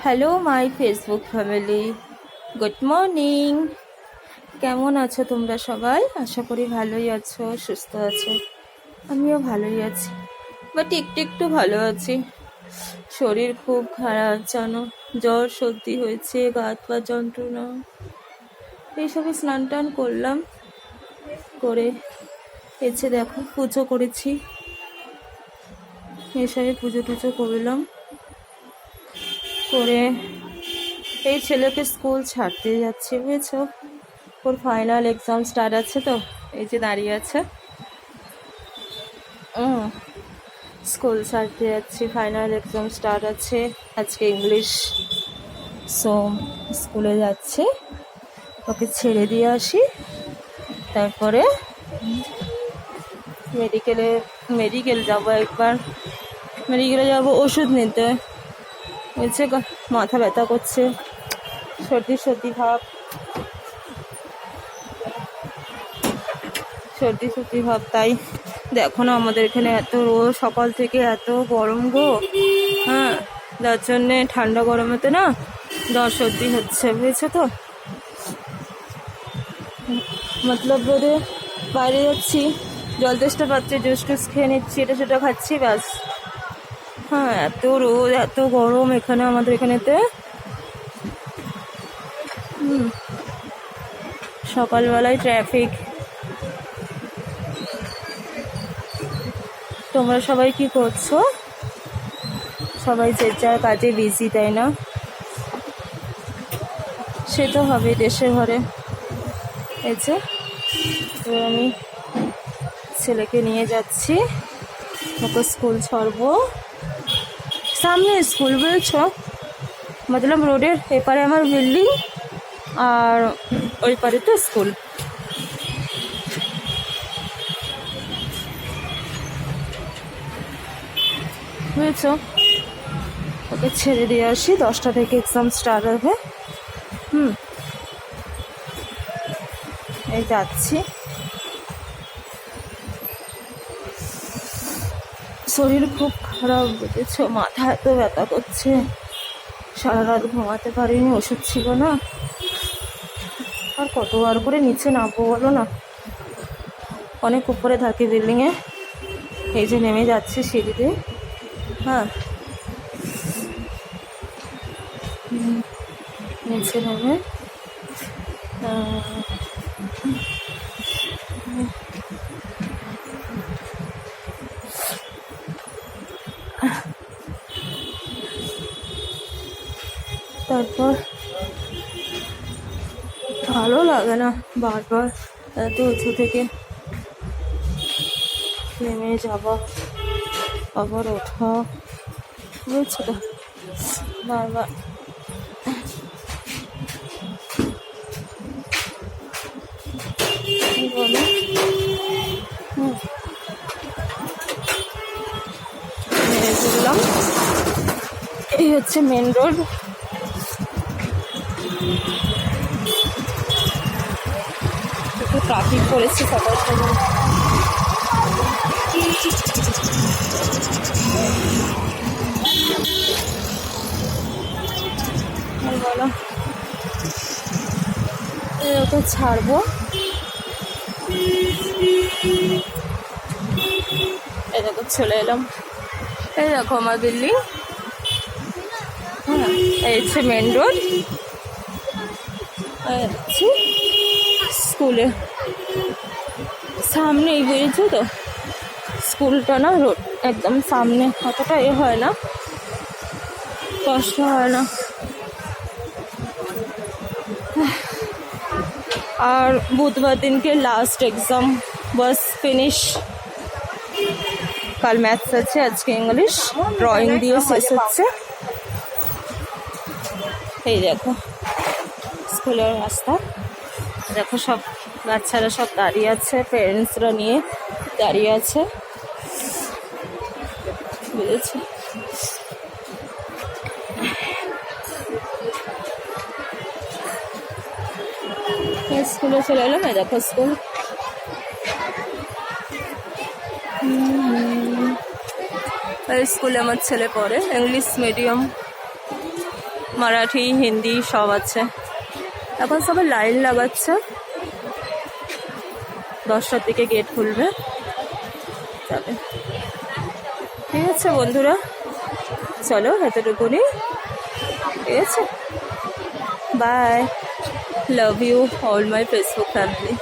Hello my Facebook family, good morning. কেমন আছো তোমরা সবাই? আশা করি ভালোই আছো, সুস্থ আছো। আমিও ভালোই আছি, বাট একটু একটু ভালো আছি। শরীর খুব খারাপ জানো, জ্বর সর্দি হয়েছে, গা হাত পা যন্ত্রণা। এইসবে স্নান টান করলাম, করে এসে দেখো পুজো করেছি, এসবে পুজো টুজো করলাম, করে এই ছেলেকে স্কুল ছাড়তে যাচ্ছি, বুঝেছো? ওর ফাইনাল এক্সাম স্টার্ট আছে, তো এই যে দাঁড়িয়ে আছে। স্কুল ছাড়তে যাচ্ছি, ফাইনাল এক্সাম স্টার্ট আছে আজকে ইংলিশ। সো স্কুলে যাচ্ছি, ওকে ছেড়ে দিয়ে আসি, তারপরে মেডিকেল যাবো একবার। মেডিকেলে যাবো ওষুধ নিতে। বলছে মাথা ব্যথা করছে, সর্দি ভাব, তাই দেখো না আমাদের এখানে এত রোদ, সকাল থেকে এত গরম গো। হ্যাঁ, যার জন্যে ঠান্ডা গরমেতে না জ্বর সর্দি হচ্ছে, বুঝেছো তো? মতলব রোদে বাইরে যাচ্ছি, জল তেষ্টা পাচ্ছি, জুস টুস খেয়ে নিচ্ছি, এটা সেটা খাচ্ছি, ব্যাস। হ্যাঁ, এত রোদ এত গরম এখানে আমাদের এখানেতে। সকালবেলায় ট্রাফিক। তোমরা সবাই কি করছো? সবাই যে যার কাজে বিজি, তাই না? সে তো হবে দেশে ঘরে। এই যে তো আমি ছেলেকে নিয়ে যাচ্ছি, ওকে স্কুল ছাড়বো। সামনে স্কুল, বুঝেছো? মতলব রোডের এপারে আমার বিল্ডিং, আর ওই পারে তো স্কুল। বুঝেছো? ওকে ছেড়ে দিয়ে আসি, 10টা থেকে এক্সাম স্টার্ট হবে। এই যাচ্ছি। শরীর খুব খারাপ, বুঝেছো? মাথা এত ব্যথা করছে, সারা রাত ঘুমাতে পারিনি, ওষুধ ছিল না। আর কতবার করে নিচে নামবো বলো না, অনেক উপরে থাকি বিল্ডিংয়ে। এই যে নেমে যাচ্ছে সিঁড়িতে। হ্যাঁ, নিচে নেমে তারপর ভালো লাগে না বারবার এত উঁচু থেকে নেমে যাওয়া, আবার ওঠা, বুঝছো তো? বারবার বলো। নেমে পড়লাম, এই হচ্ছে মেন রোড। একটু ট্রাফিক পড়েছে সকাল থেকে। বলো, ওকে ছাড়বো। এই দেখো চলে এলাম, এই দেখো আমার বিল্ডিং। হ্যাঁ, এই হচ্ছে মেন রোড, স্কুলে সামনেই, বুঝেছো তো? স্কুলটা না রোড একদম সামনে, অতটা হয় না, কষ্ট হয় না। আর বুধবার দিনকে লাস্ট এক্সাম, বাস ফিনিশ। কাল ম্যাথস আছে, আজকে ইংলিশ, ড্রয়িং দিয়ে শেষ হচ্ছে। এই দেখো স্কুলের রাস্তা, দেখো সব বাচ্চারা সব দাঁড়িয়ে আছে, পেরেন্টসরা নিয়ে দাঁড়িয়ে আছে, বুঝেছো? স্কুলে চলে এলাম, এই দেখো স্কুল। স্কুলে আমার ছেলে পড়ে, ইংলিশ মিডিয়াম। মারাঠি, হিন্দি সব আছে। এখন সবাই লাইন লাগাচ্ছে, 10টার দিকে গেট খুলবে, যাবে। ঠিক আছে বন্ধুরা, চলো এতটুকুনি, ঠিক আছে, bye, love you all my Facebook family.